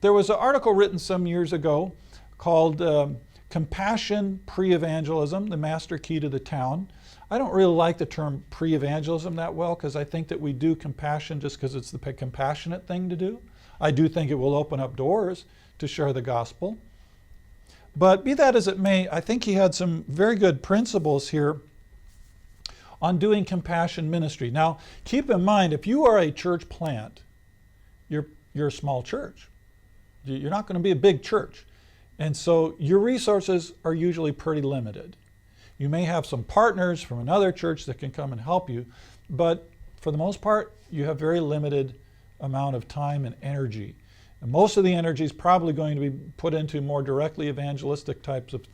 There was an article written some years ago called Compassion Pre-Evangelism, the Master Key to the Town. I don't really like the term pre-evangelism that well, because I think that we do compassion just because it's the compassionate thing to do. I do think it will open up doors to share the gospel. But be that as it may, I think he had some very good principles here on doing compassion ministry. Now, keep in mind, if you are a church plant, you're a small church. You're not going to be a big church. And so your resources are usually pretty limited. You may have some partners from another church that can come and help you, but for the most part, you have very limited amount of time and energy. And most of the energy is probably going to be put into more directly evangelistic types of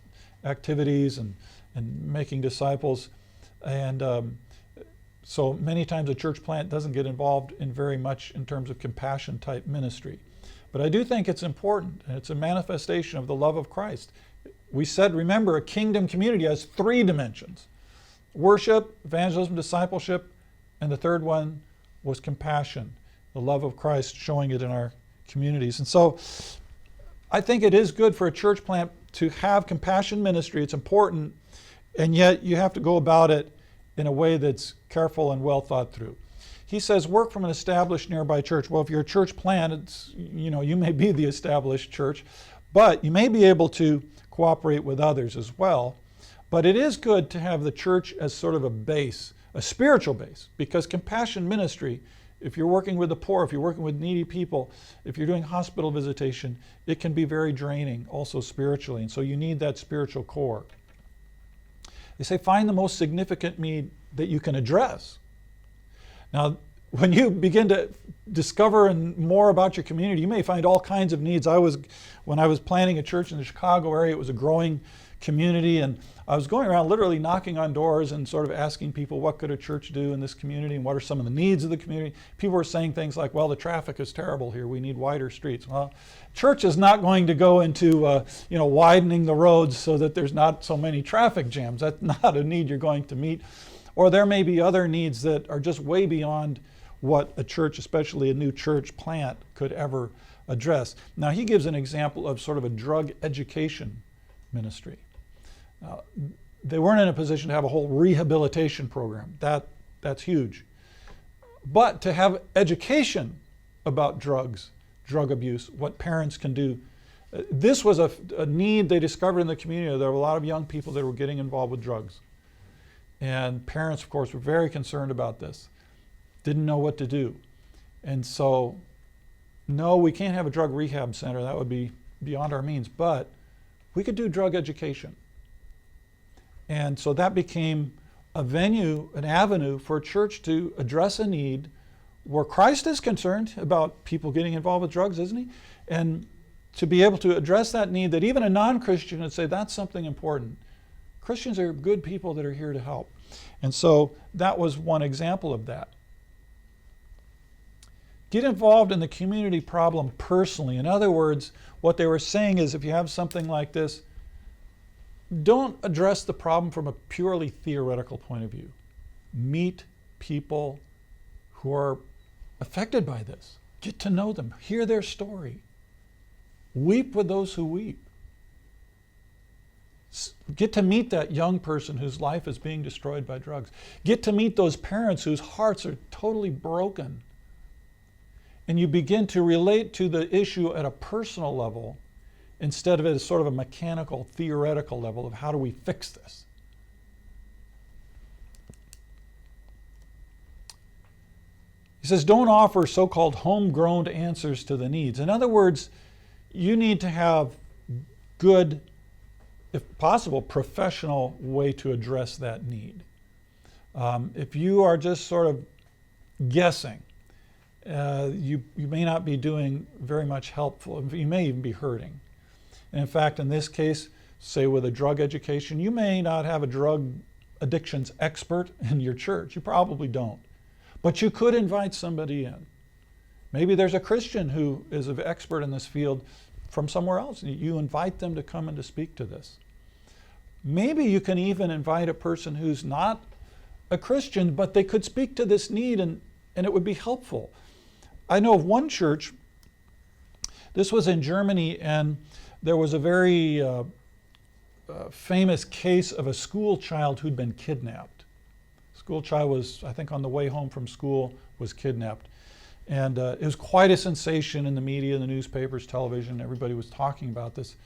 activities and making disciples. And so many times a church plant doesn't get involved in very much in terms of compassion type ministry. But I do think it's important, and it's a manifestation of the love of Christ. We said, remember, a kingdom community has 3 dimensions: worship, evangelism, discipleship, and the third one was compassion, the love of Christ, showing it in our communities. And so I think it is good for a church plant to have compassion ministry. It's important, and yet you have to go about it in a way that's careful and well thought through. He says, work from an established nearby church. Well, if you're a church plant, it's, you may be the established church, but you may be able to cooperate with others as well. But it is good to have the church as sort of a base, a spiritual base, because compassion ministry, if you're working with the poor, if you're working with needy people, if you're doing hospital visitation, it can be very draining also spiritually. And so you need that spiritual core. They say find the most significant need that you can address. Now, when you begin to discover more about your community, you may find all kinds of needs. When I was planning a church in the Chicago area, it was a growing community, and I was going around literally knocking on doors and sort of asking people, what could a church do in this community, and what are some of the needs of the community? People were saying things like, well, the traffic is terrible here, we need wider streets. Well, church is not going to go into widening the roads so that there's not so many traffic jams. That's not a need you're going to meet. Or there may be other needs that are just way beyond what a church, especially a new church plant, could ever address. Now, he gives an example of sort of a drug education ministry. They weren't in a position to have a whole rehabilitation program. That's huge. But to have education about drugs, drug abuse, what parents can do. This was a need they discovered in the community. There were a lot of young people that were getting involved with drugs. And parents, of course, were very concerned about this. Didn't know what to do. And so, no, we can't have a drug rehab center. That would be beyond our means. But we could do drug education. And so that became a venue, an avenue for a church to address a need where Christ is concerned about people getting involved with drugs, isn't he? And to be able to address that need that even a non-Christian would say, that's something important. Christians are good people that are here to help. And so that was one example of that. Get involved in the community problem personally. In other words, what they were saying is if you have something like this, don't address the problem from a purely theoretical point of view. Meet people who are affected by this. Get to know them. Hear their story. Weep with those who weep. Get to meet that young person whose life is being destroyed by drugs. Get to meet those parents whose hearts are totally broken. And you begin to relate to the issue at a personal level instead of at a sort of a mechanical, theoretical level of how do we fix this. He says, don't offer so-called homegrown answers to the needs. In other words, you need to have good, if possible, professional way to address that need. If you are just sort of guessing, you may not be doing very much helpful. You may even be hurting. And in fact, in this case, say with a drug education, you may not have a drug addictions expert in your church. You probably don't. But you could invite somebody in. Maybe there's a Christian who is an expert in this field from somewhere else. You invite them to come and to speak to this. Maybe you can even invite a person who's not a Christian, but they could speak to this need and it would be helpful. I know of one church This was in Germany, and there was a very famous case of a school child who'd been kidnapped. School child was, I think, on the way home from school, was kidnapped. And it was quite a sensation in the media, the newspapers, television. Everybody was talking about this.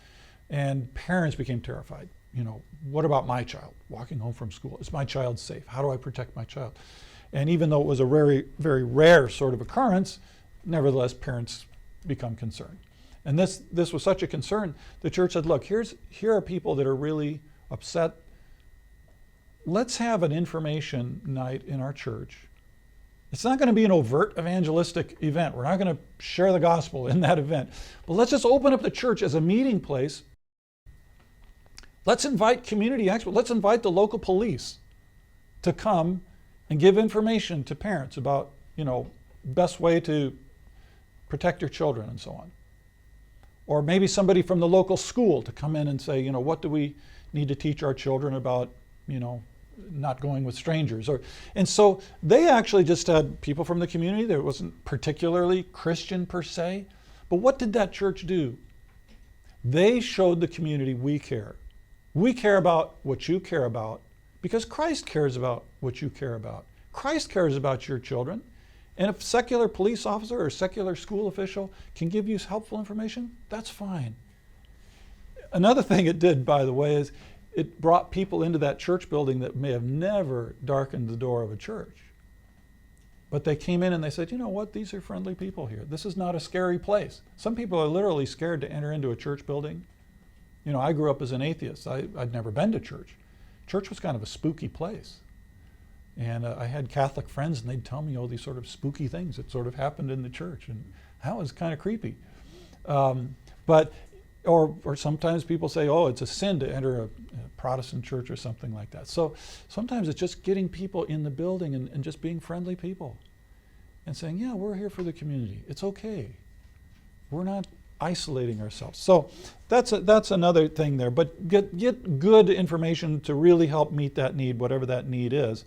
And parents became terrified. You know, what about my child walking home from school? Is my child safe? How do I protect my child? And even though it was a very, very rare sort of occurrence, nevertheless, parents become concerned. And this was such a concern, the church said, look, here are people that are really upset. Let's have an information night in our church. It's not going to be an overt evangelistic event. We're not going to share the gospel in that event. But let's just open up the church as a meeting place. Let's invite community experts. Let's invite the local police to come and give information to parents about, you know, best way to protect your children and so on. Or maybe somebody from the local school to come in and say, you know, what do we need to teach our children about, you know, not going with strangers? And so they actually just had people from the community. There wasn't particularly Christian per se. But what did that church do? They showed the community, we care. We care about what you care about because Christ cares about what you care about. Christ cares about your children. And if a secular police officer or secular school official can give you helpful information, that's fine. Another thing it did, by the way, is it brought people into that church building that may have never darkened the door of a church. But they came in and they said, you know what, these are friendly people here. This is not a scary place. Some people are literally scared to enter into a church building. You know, I grew up as an atheist. I'd never been to church. Church was kind of a spooky place. And I had Catholic friends, and they'd tell me all these sort of spooky things that sort of happened in the church, and that was kind of creepy. Or sometimes people say, oh, it's a sin to enter a Protestant church or something like that. So sometimes it's just getting people in the building and just being friendly people and saying, yeah, we're here for the community. It's okay. We're not isolating ourselves. So that's another thing there. But get good information to really help meet that need, whatever that need is.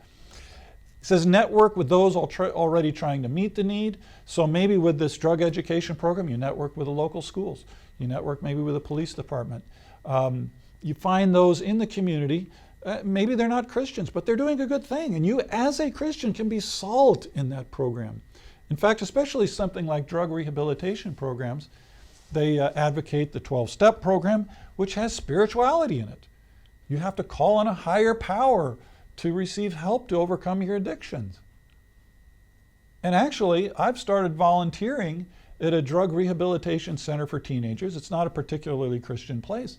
It says network with those already trying to meet the need. So maybe with this drug education program, you network with the local schools. You network maybe with the police department. You find those in the community. Maybe they're not Christians, but they're doing a good thing. And you, as a Christian, can be salt in that program. In fact, especially something like drug rehabilitation programs, they advocate the 12-step program, which has spirituality in it. You have to call on a higher power to receive help to overcome your addictions. And actually, I've started volunteering at a drug rehabilitation center for teenagers. It's not a particularly Christian place.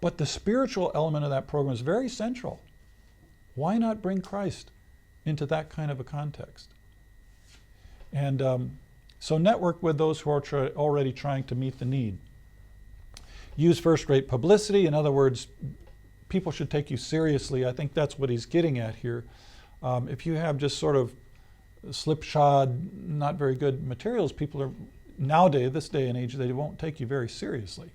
But the spiritual element of that program is very central. Why not bring Christ into that kind of a context? And so network with those who are already trying to meet the need. Use first-rate publicity. In other words, people should take you seriously. I think that's what he's getting at here. If you have just sort of slipshod, not very good materials, people are nowadays, this day and age, they won't take you very seriously.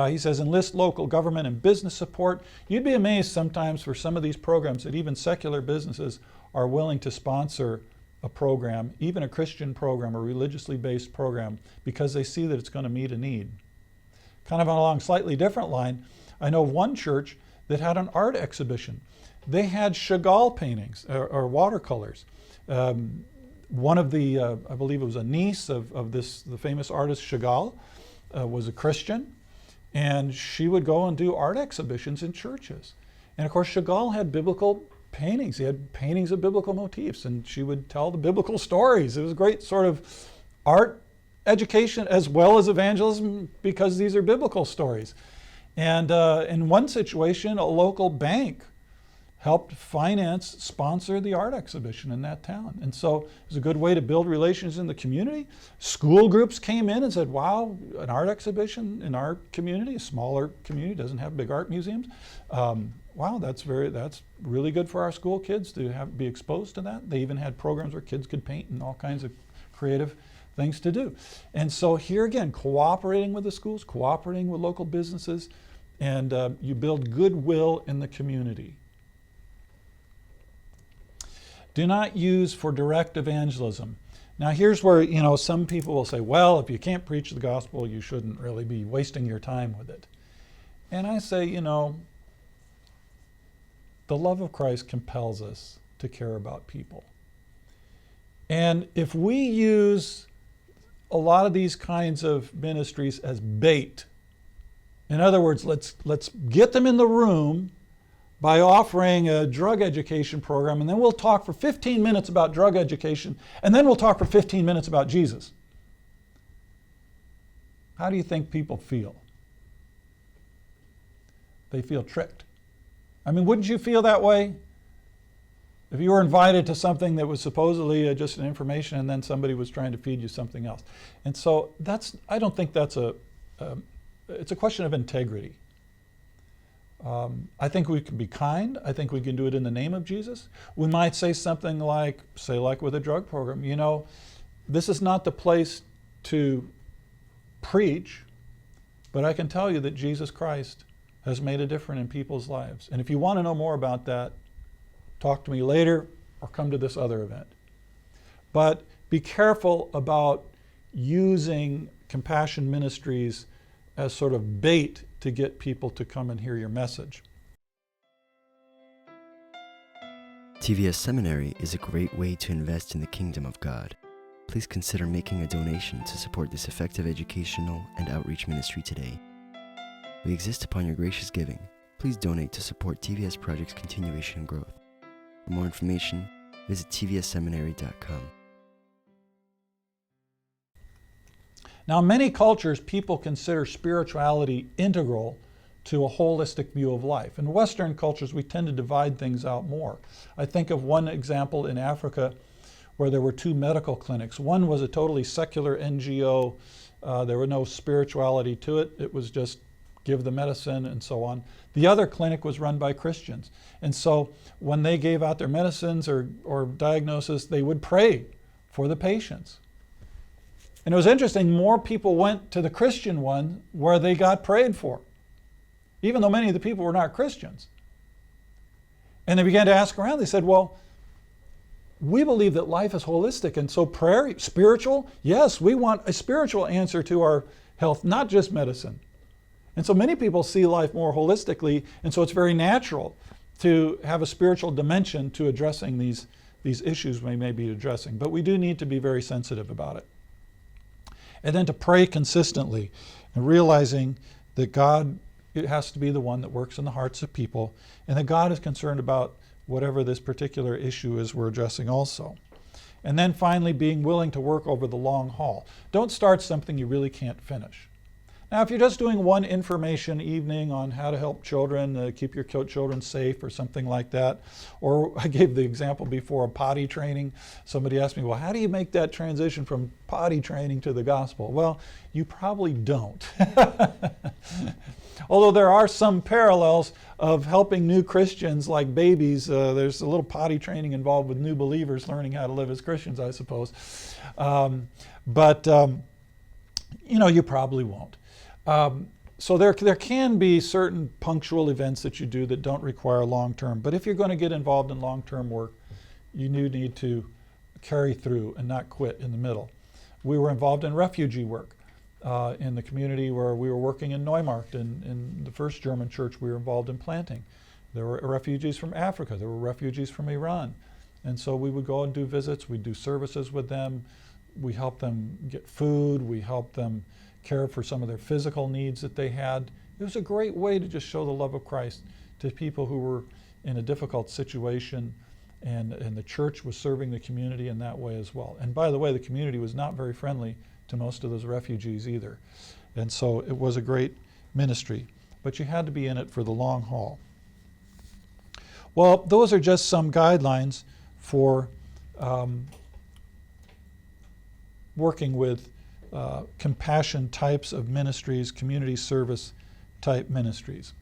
He says enlist local government and business support. You'd be amazed sometimes for some of these programs that even secular businesses are willing to sponsor a program, even a Christian program, a religiously based program, because they see that it's going to meet a need. Kind of along a slightly different line, I know of one church that had an art exhibition. They had Chagall paintings or watercolors. One of the, I believe it was a niece of the famous artist Chagall, was a Christian, and she would go and do art exhibitions in churches. And of course, Chagall had biblical paintings. He had paintings of biblical motifs, and she would tell the biblical stories. It was a great sort of art education as well as evangelism because these are biblical stories. And in one situation, a local bank helped finance, sponsor the art exhibition in that town. And so it was a good way to build relations in the community. School groups came in and said, wow, an art exhibition in our community, a smaller community, doesn't have big art museums. Wow, that's really good for our school kids to be exposed to that. They even had programs where kids could paint and all kinds of creative things to do. And so here again, cooperating with the schools, cooperating with local businesses, and you build goodwill in the community. Do not use for direct evangelism. Now here's where, some people will say, well, if you can't preach the gospel, you shouldn't really be wasting your time with it. And I say, the love of Christ compels us to care about people. And if we use a lot of these kinds of ministries as bait, in other words, let's get them in the room by offering a drug education program, and then we'll talk for 15 minutes about drug education, and then we'll talk for 15 minutes about Jesus. How do you think people feel? They feel tricked. I mean, wouldn't you feel that way? If you were invited to something that was supposedly just an information, and then somebody was trying to feed you something else. And so I don't think that's it's a question of integrity. I think we can be kind. I think we can do it in the name of Jesus. We might say something like with a drug program, this is not the place to preach, but I can tell you that Jesus Christ has made a difference in people's lives. And if you want to know more about that, talk to me later or come to this other event. But be careful about using compassion ministries as sort of bait to get people to come and hear your message. TVS Seminary is a great way to invest in the kingdom of God. Please consider making a donation to support this effective educational and outreach ministry today. We exist upon your gracious giving. Please donate to support TVS Project's continuation and growth. For more information, visit tvsseminary.com. Now, in many cultures, people consider spirituality integral to a holistic view of life. In Western cultures, we tend to divide things out more. I think of one example in Africa where there were two medical clinics. One was a totally secular NGO. There was no spirituality to it. It was just give the medicine and so on. The other clinic was run by Christians. And so when they gave out their medicines or diagnosis, they would pray for the patients. And it was interesting, more people went to the Christian one where they got prayed for, even though many of the people were not Christians. And they began to ask around. They said, well, we believe that life is holistic, and so prayer, spiritual, yes, we want a spiritual answer to our health, not just medicine. And so many people see life more holistically, and so it's very natural to have a spiritual dimension to addressing these issues we may be addressing. But we do need to be very sensitive about it. And then to pray consistently and realizing that God, it has to be the one that works in the hearts of people, and that God is concerned about whatever this particular issue is we're addressing also. And then finally, being willing to work over the long haul. Don't start something you really can't finish. Now, if you're just doing one information evening on how to help children, keep your children safe or something like that, or I gave the example before of potty training. Somebody asked me, well, how do you make that transition from potty training to the gospel? Well, you probably don't. Although there are some parallels of helping new Christians like babies. There's a little potty training involved with new believers learning how to live as Christians, I suppose. But you probably won't. So there can be certain punctual events that you do that don't require long-term. But if you're going to get involved in long-term work, you need to carry through and not quit in the middle. We were involved in refugee work in the community where we were working in Neumarkt, in the first German church we were involved in planting. There were refugees from Africa. There were refugees from Iran. And so we would go and do visits. We'd do services with them. We helped them get food. We helped them care for some of their physical needs that they had. It was a great way to just show the love of Christ to people who were in a difficult situation, and the church was serving the community in that way as well. And by the way, the community was not very friendly to most of those refugees either. And so it was a great ministry, but you had to be in it for the long haul. Well, those are just some guidelines for working with compassion types of ministries, community service type ministries.